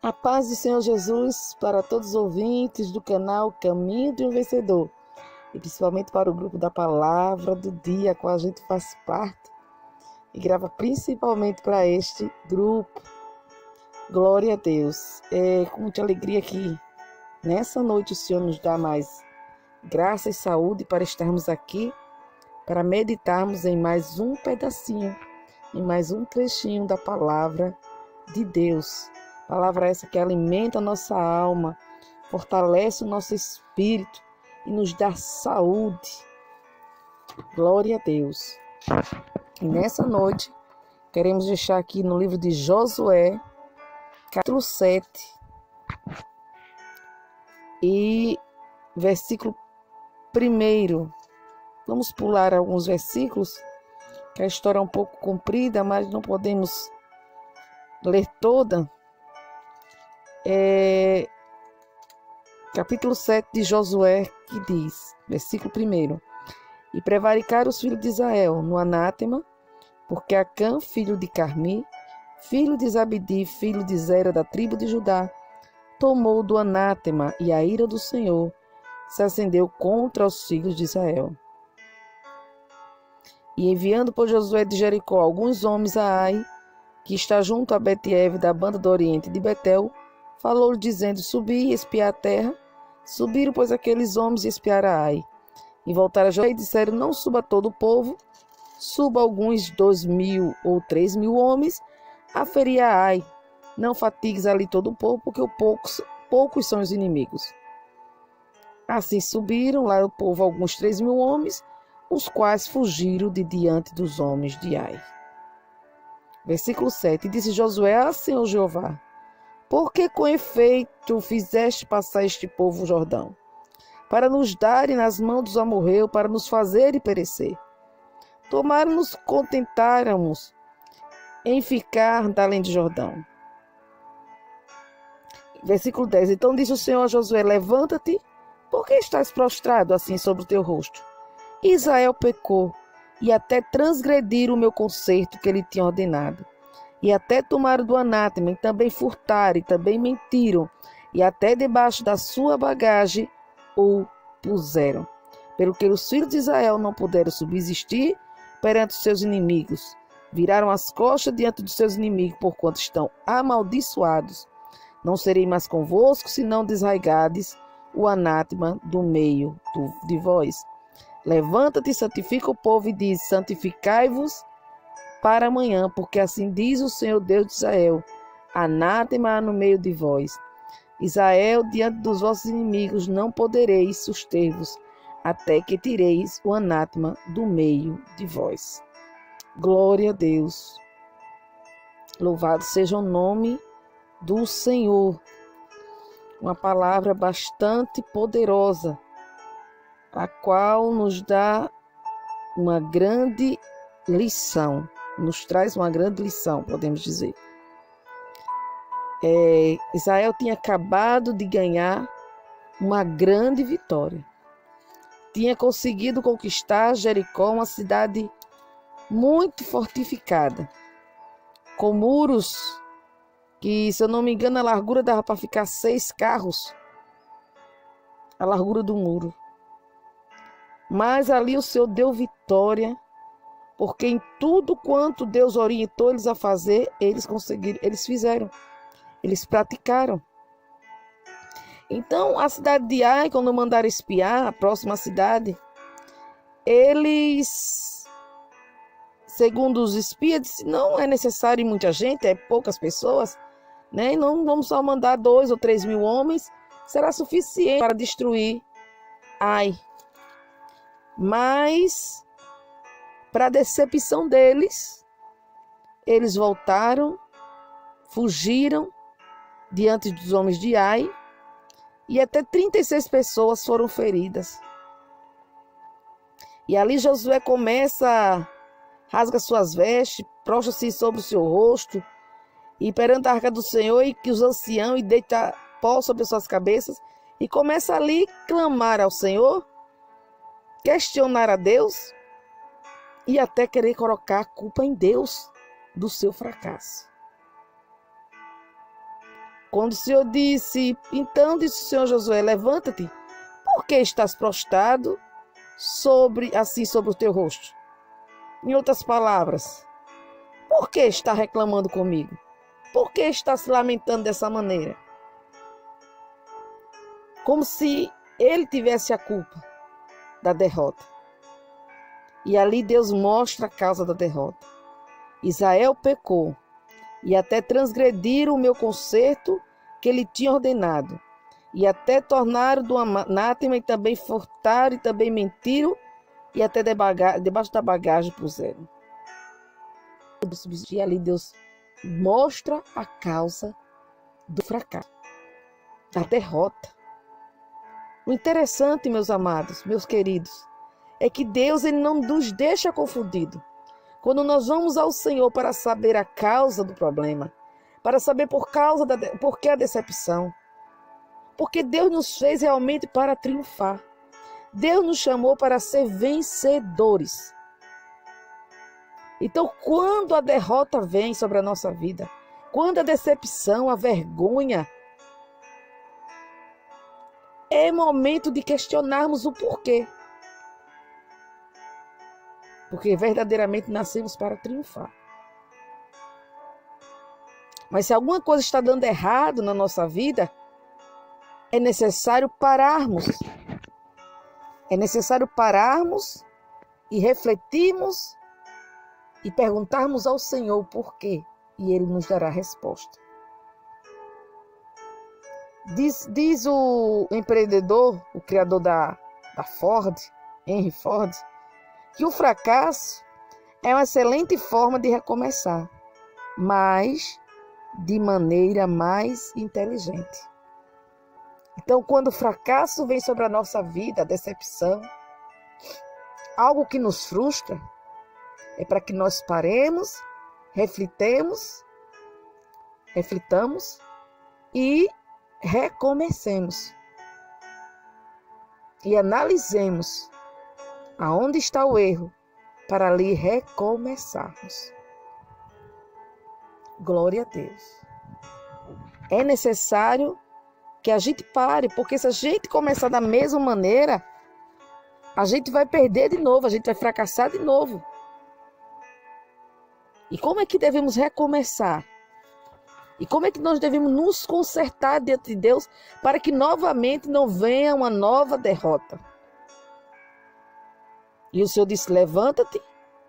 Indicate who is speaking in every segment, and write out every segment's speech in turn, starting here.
Speaker 1: A paz do Senhor Jesus para todos os ouvintes do canal Caminho de um Vencedor e principalmente para o grupo da Palavra do Dia, a qual a gente faz parte e grava principalmente para este grupo. Glória a Deus. É com muita alegria que nessa noite o Senhor nos dá mais graça e saúde para estarmos aqui, para meditarmos em mais um pedacinho, em mais um trechinho da Palavra de Deus. Palavra essa que alimenta a nossa alma, fortalece o nosso espírito e nos dá saúde. Glória a Deus. E nessa noite, queremos deixar aqui no livro de Josué, capítulo 7, e versículo 1. Vamos pular alguns versículos, que a história é um pouco comprida, mas não podemos ler toda. Capítulo 7 de Josué, que diz, versículo 1: E prevaricaram os filhos de Israel no anátema, porque Acã, filho de Carmi, filho de Zabdi, filho de Zera, da tribo de Judá, tomou do anátema, e a ira do Senhor se acendeu contra os filhos de Israel. E enviando por Josué de Jericó alguns homens a Ai, que está junto a Bet-Eve, da banda do oriente de Betel, falou-lhe dizendo: Subi e espiar a terra. Subiram, pois, aqueles homens e espiaram a Ai. E voltaram a Josué e disseram: Não suba todo o povo, suba alguns 2.000 ou 3.000 homens a ferir a Ai. Não fatigues ali todo o povo, porque poucos são os inimigos. Assim subiram lá o povo alguns 3.000 homens, os quais fugiram de diante dos homens de Ai. Versículo 7. E disse Josué: Senhor Jeová, por que com efeito fizeste passar este povo o Jordão? Para nos darem nas mãos dos amorreus, para nos fazerem perecer. Tomara-nos, contentáramos em ficar da além de Jordão. Versículo 10. Então disse o Senhor a Josué: Levanta-te, porque estás prostrado assim sobre o teu rosto? Israel pecou, e até transgrediram o meu concerto que ele tinha ordenado. E até tomaram do anátema, e também furtaram, e também mentiram, e até debaixo da sua bagagem o puseram. Pelo que os filhos de Israel não puderam subsistir perante os seus inimigos. Viraram as costas diante dos seus inimigos, porquanto estão amaldiçoados. Não serei mais convosco, se não desraigardes o anátema do meio de vós. Levanta-te e santifica o povo, e diz: Santificai-vos para amanhã, porque assim diz o Senhor Deus de Israel: Anátema no meio de vós. Israel, diante dos vossos inimigos, não podereis suster-vos, até que tireis o anátema do meio de vós. Glória a Deus. Louvado seja o nome do Senhor. Uma palavra bastante poderosa, a qual nos dá uma grande lição, nos traz uma grande lição, podemos dizer. Israel tinha acabado de ganhar uma grande vitória. Tinha conseguido conquistar Jericó, uma cidade muito fortificada, com muros que, se eu não me engano, a largura dava para ficar 6 carros, a largura do muro. Mas ali o Senhor deu vitória, porque em tudo quanto Deus orientou eles a fazer, eles conseguiram, eles fizeram, eles praticaram. Então, a cidade de Ai, quando mandaram espiar a próxima cidade, eles, segundo os espias, disseram: não é necessário muita gente, é poucas pessoas, né? Não vamos só mandar 2 ou 3.000 homens, será suficiente para destruir Ai. Mas, para a decepção deles, eles voltaram, fugiram diante dos homens de Ai, e até 36 pessoas foram feridas. E ali Josué começa, rasga suas vestes, prostra-se sobre o seu rosto, e perante a arca do Senhor, e que os anciãos, e deita pó sobre suas cabeças, e começa ali a clamar ao Senhor, questionar a Deus, e até querer colocar a culpa em Deus do seu fracasso. Quando o Senhor disse, então disse o Senhor a Josué, levanta-te, por que estás prostrado sobre o teu rosto? Em outras palavras, por que está reclamando comigo? Por que está se lamentando dessa maneira? Como se ele tivesse a culpa da derrota. E ali Deus mostra a causa da derrota. Israel pecou e até transgrediram o meu concerto que ele tinha ordenado. E até tornaram do anátema e também furtaram e também mentiram e até debaixo da bagagem puseram. E ali Deus mostra a causa do fracasso, da derrota. O interessante, meus amados, meus queridos, é que Deus ele não nos deixa confundido. Quando nós vamos ao Senhor para saber a causa do problema, para saber por que a decepção, porque Deus nos fez realmente para triunfar. Deus nos chamou para ser vencedores. Então, quando a derrota vem sobre a nossa vida, quando a decepção, a vergonha, é momento de questionarmos o porquê. Porque verdadeiramente nascemos para triunfar. Mas se alguma coisa está dando errado na nossa vida, é necessário pararmos. É necessário pararmos e refletirmos e perguntarmos ao Senhor o porquê. E Ele nos dará a resposta. Diz o empreendedor, o criador da Ford, Henry Ford, que o fracasso é uma excelente forma de recomeçar, mas de maneira mais inteligente. Então, quando o fracasso vem sobre a nossa vida, a decepção, algo que nos frustra, é para que nós paremos, reflitamos e recomecemos. E analisemos aonde está o erro para ali recomeçarmos. Glória a Deus. É necessário que a gente pare, porque se a gente começar da mesma maneira, a gente vai perder de novo, a gente vai fracassar de novo. E como é que devemos recomeçar? E como é que nós devemos nos consertar diante de Deus para que novamente não venha uma nova derrota? E o Senhor disse, levanta-te,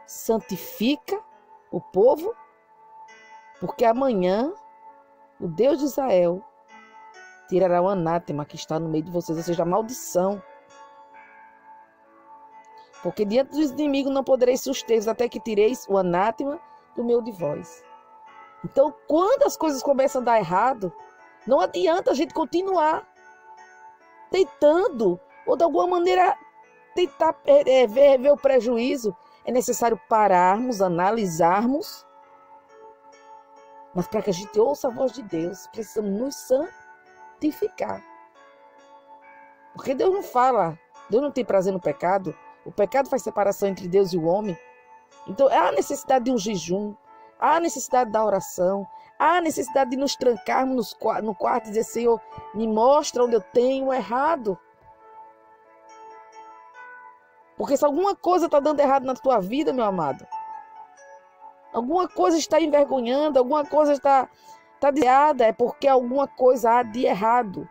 Speaker 1: santifica o povo, porque amanhã o Deus de Israel tirará o anátema que está no meio de vocês, ou seja, a maldição. Porque diante dos inimigos não podereis suster até que tireis o anátema do meio de vós. Então, quando as coisas começam a dar errado, não adianta a gente continuar tentando, ou de alguma maneira tentar ver o prejuízo. É necessário pararmos, analisarmos, mas para que a gente ouça a voz de Deus, precisamos nos santificar. Porque Deus não fala, Deus não tem prazer no pecado. O pecado faz separação entre Deus e o homem. Então, há a necessidade de um jejum, há a necessidade da oração, há a necessidade de nos trancarmos no quarto e dizer, Senhor, me mostra onde eu tenho errado. Porque se alguma coisa está dando errado na tua vida, meu amado, alguma coisa está envergonhando, alguma coisa está desviada, é porque alguma coisa há de errado.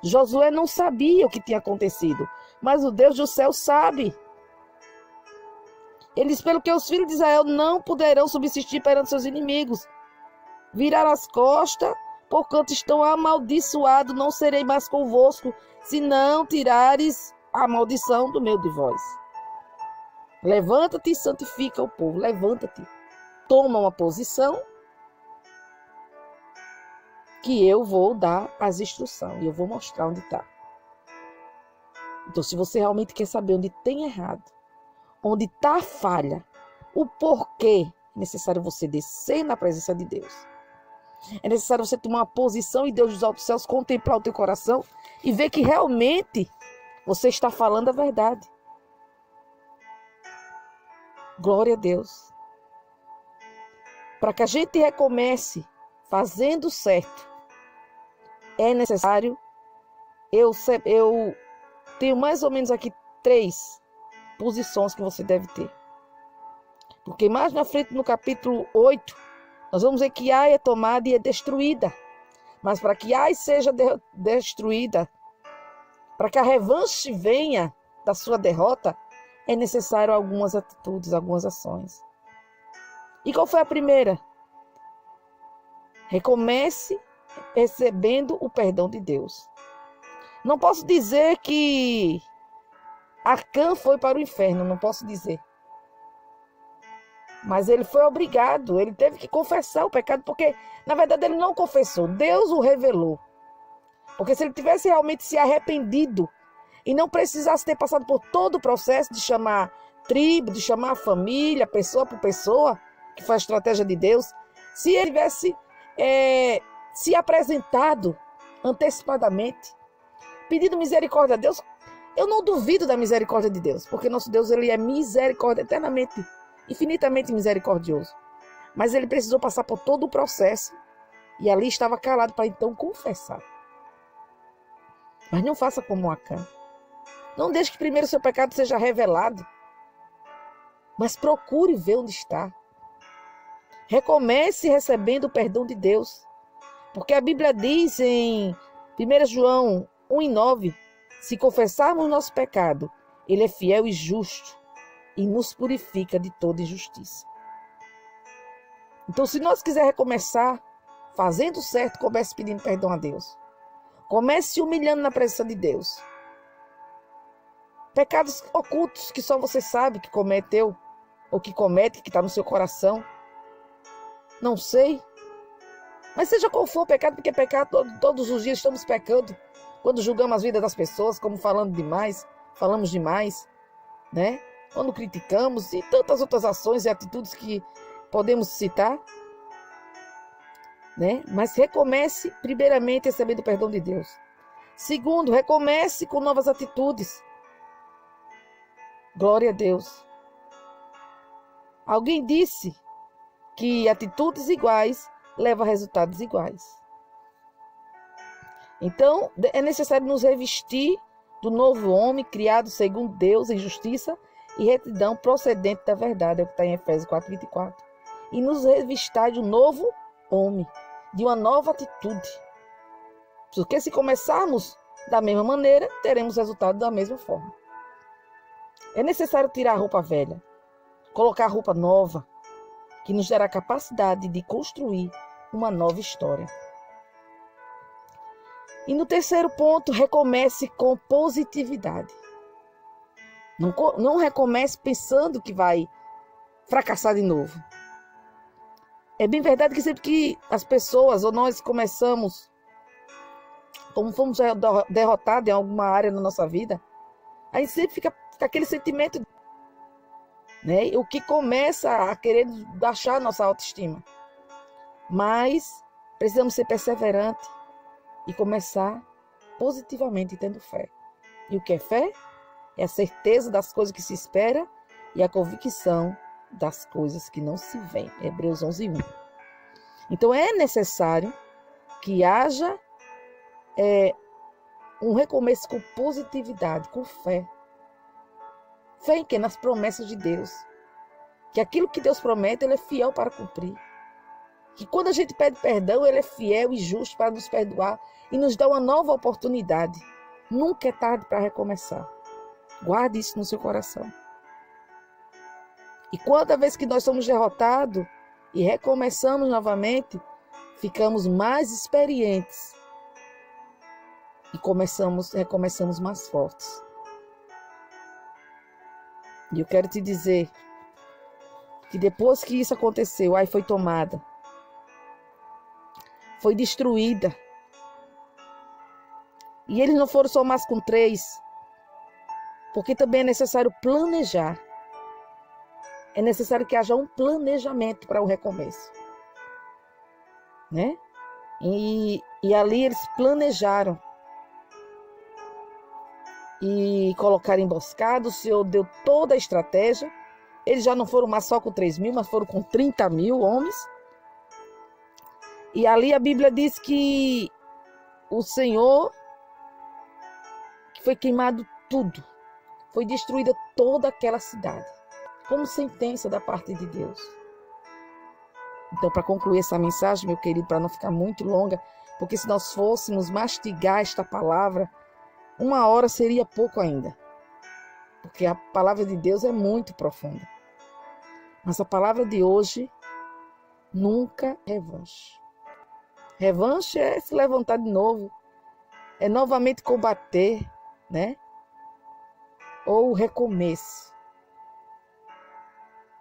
Speaker 1: Josué não sabia o que tinha acontecido, mas o Deus do céu sabe. Ele diz, pelo que os filhos de Israel não poderão subsistir perante seus inimigos. Viraram as costas, porquanto estão amaldiçoados, não serei mais convosco, se não tirares a maldição do meio de vós. Levanta-te e santifica o povo, levanta-te. Toma uma posição que eu vou dar as instruções e eu vou mostrar onde está. Então, se você realmente quer saber onde tem errado, onde está a falha, o porquê, é necessário você descer na presença de Deus. É necessário você tomar uma posição e Deus dos altos céus contemplar o teu coração e ver que realmente você está falando a verdade. Glória a Deus. Para que a gente recomece fazendo certo, é necessário, eu tenho mais ou menos aqui 3 posições que você deve ter. Porque mais na frente, no capítulo 8, nós vamos ver que Ai é tomada e é destruída. Mas para que Ai seja destruída, para que a revanche venha da sua derrota, é necessário algumas atitudes, algumas ações. E qual foi a primeira? Recomece recebendo o perdão de Deus. Não posso dizer que Acã foi para o inferno, não posso dizer. Mas ele foi obrigado, ele teve que confessar o pecado, porque, na verdade, ele não confessou, Deus o revelou. Porque se ele tivesse realmente se arrependido e não precisasse ter passado por todo o processo de chamar tribo, de chamar família, pessoa por pessoa, que foi a estratégia de Deus, se ele tivesse se apresentado antecipadamente, pedindo misericórdia a Deus, eu não duvido da misericórdia de Deus, porque nosso Deus, ele é misericórdia, eternamente, infinitamente misericordioso. Mas ele precisou passar por todo o processo e ali estava calado para então confessar. Mas não faça como Acã. Não deixe que primeiro o seu pecado seja revelado, mas procure ver onde está. Recomece recebendo o perdão de Deus. Porque a Bíblia diz em 1 João 1:9, se confessarmos nosso pecado, ele é fiel e justo e nos purifica de toda injustiça. Então, se nós quisermos recomeçar fazendo certo, comece pedindo perdão a Deus. Comece se humilhando na presença de Deus. Pecados ocultos que só você sabe que cometeu, ou que comete, que está no seu coração. Não sei. Mas seja qual for o pecado, porque pecado todos os dias estamos pecando. Quando julgamos as vidas das pessoas, como falamos demais, né? Quando criticamos e tantas outras ações e atitudes que podemos citar, né? Mas recomece primeiramente recebendo o perdão de Deus. Segundo, recomece com novas atitudes. Glória a Deus. Alguém disse que atitudes iguais levam a resultados iguais. Então, é necessário nos revestir do novo homem, criado segundo Deus em justiça e retidão procedente da verdade, é o que está em Efésios 4:24. E nos revestir de um novo homem, de uma nova atitude. Porque se começarmos da mesma maneira, teremos resultado da mesma forma. É necessário tirar a roupa velha, colocar a roupa nova, que nos dará a capacidade de construir uma nova história. E no terceiro ponto, recomece com positividade. Não recomece pensando que vai fracassar de novo. É bem verdade que sempre que as pessoas ou nós começamos, como fomos derrotados em alguma área na nossa vida, aí sempre fica aquele sentimento, né? O que começa a querer baixar a nossa autoestima. Mas precisamos ser perseverantes e começar positivamente, tendo fé. E o que é fé? É a certeza das coisas que se espera e a convicção das coisas que não se veem. Hebreus 11:1. Então é necessário que haja um recomeço com positividade, com fé. Fé em quê? Nas promessas de Deus. Que aquilo que Deus promete, Ele é fiel para cumprir. Que quando a gente pede perdão, Ele é fiel e justo para nos perdoar e nos dar uma nova oportunidade. Nunca é tarde para recomeçar. Guarde isso no seu coração. E quanta vez que nós somos derrotados e recomeçamos novamente, ficamos mais experientes e recomeçamos mais fortes. E eu quero te dizer que depois que isso aconteceu, Ai foi tomada, foi destruída. E eles não foram só mais com 3, porque também é necessário planejar. É necessário que haja um planejamento para o recomeço, né? E ali eles planejaram e colocaram emboscada. O Senhor deu toda a estratégia. Eles já não foram mais só com 3.000, mas foram com 30.000 homens. E ali a Bíblia diz que o Senhor, que foi queimado tudo, foi destruída toda aquela cidade, como sentença da parte de Deus. Então, para concluir essa mensagem, meu querido, para não ficar muito longa, porque se nós fôssemos mastigar esta palavra, 1 hora seria pouco ainda, porque a palavra de Deus é muito profunda. Mas a palavra de hoje, nunca revanche. Revanche é se levantar de novo, é novamente combater, né? Ou recomeço.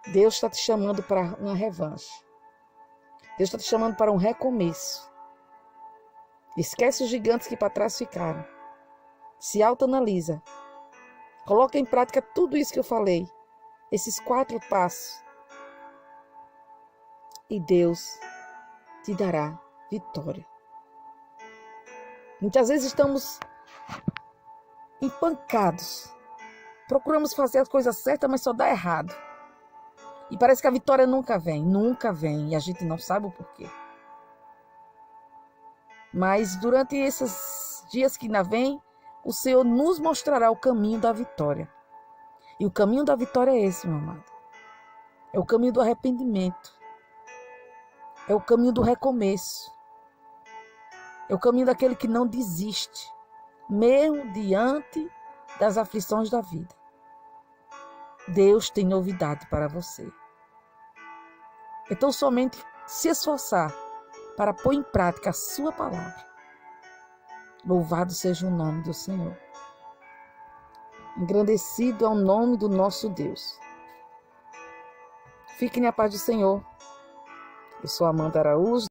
Speaker 1: Deus está te chamando para uma revanche. Deus está te chamando para um recomeço. Esquece os gigantes que para trás ficaram. Se autoanalisa. Coloca em prática tudo isso que eu falei. Esses 4 passos. E Deus te dará vitória. Muitas vezes estamos empancados. Procuramos fazer as coisas certas, mas só dá errado. E parece que a vitória nunca vem. E a gente não sabe o porquê. Mas durante esses dias que ainda vem, o Senhor nos mostrará o caminho da vitória. E o caminho da vitória é esse, meu amado. É o caminho do arrependimento. É o caminho do recomeço. É o caminho daquele que não desiste, mesmo diante das aflições da vida. Deus tem novidade para você. Então, somente se esforçar para pôr em prática a sua palavra. Louvado seja o nome do Senhor. Engrandecido é o nome do nosso Deus. Fiquem na paz do Senhor. Eu sou Amanda Araújo.